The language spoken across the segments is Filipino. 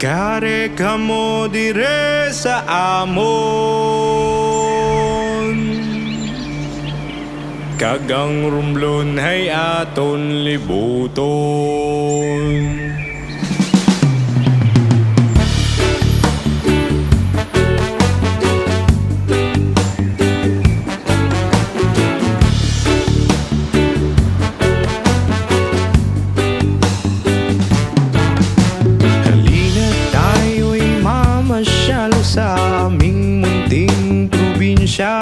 Kare ka mo dire sa amon, kagang rumlon hay aton libuton. Sa aming munting probinsya,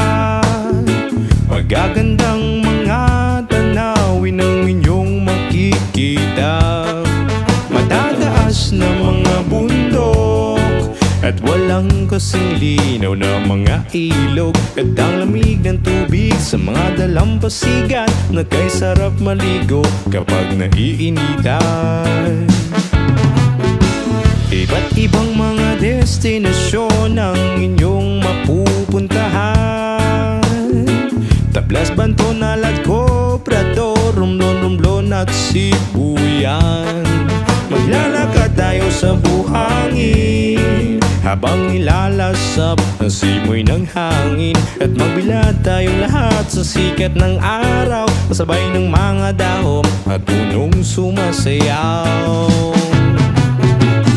magagandang mga tanawin ang inyong makikita. Matataas na mga bundok at walang kasing linaw na mga ilog, at ang lamig ng tubig sa mga dalampasigan na kay sarap maligo kapag naiinitan. Iba't ibang mga destinasyon ang inyong mapupuntahan: Tablas, Banto, Nalat, Cobrador, Romblon at Sibuyan. Maglalakad tayo sa buhangin habang nilalasap ang simoy ng hangin, at magbilad tayong lahat sa sikat ng araw, kasabay ng mga dahon at punong sumasayaw.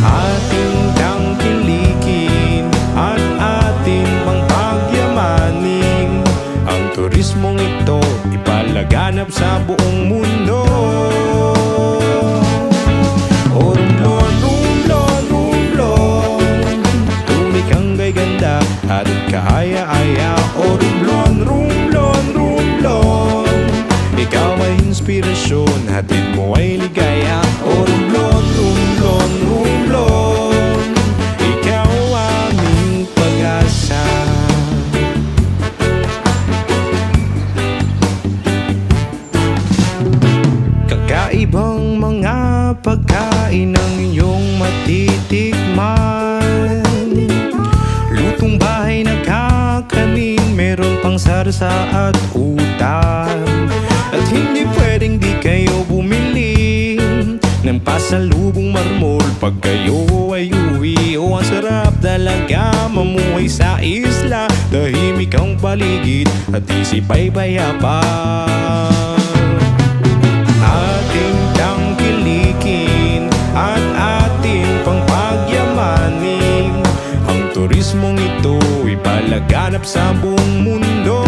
Ating tangkilikin at ating pangpagyamanin ang turismong ito, ipalaganap sa buong mundo. O Romblon, Romblon, Romblon, tunay kang gay-ganda at kaaya-aya. O Romblon, Romblon, Romblon, ikaw ay inspirasyon, hatid mo ay ligaya. O Romblon, Romblon, Romblon, ikaw aming pag-asa. Kakaibang mga pagkain ang inyong matitikman, lutong bahay na kakanin, meron pang sarsa at utam. At hindi pwedeng di kayo bumili ng pasalubong marmol pag kayo ay uwi. O ang sarap talaga mamuhay sa isla, tahimik ang paligid at isip ay payapa. Ating tangkilikin at ating pangpagyamanin ang turismong ito, ipalaganap sa buong mundo.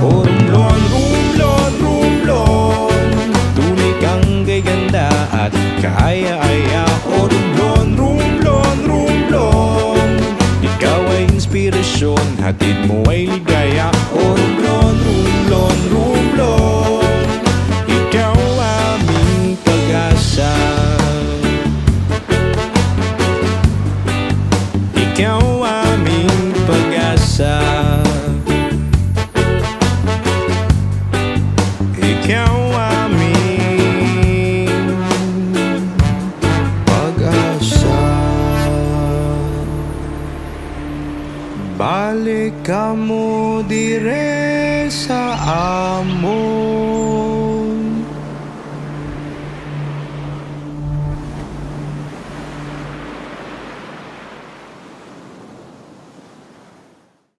O Romblon, Romblon, Romblon, tunay kang gay-ganda at kaaya-aya. O Romblon, Romblon, Romblon, ikaw ay inspirasyon, hatid mo ay ligaya. O Romblon, Romblon, Romblon, ikaw aming pag-asa. Ikaw aming pag-asa. Ikaw aming pag-asa. Balik ka mo dire sa amon,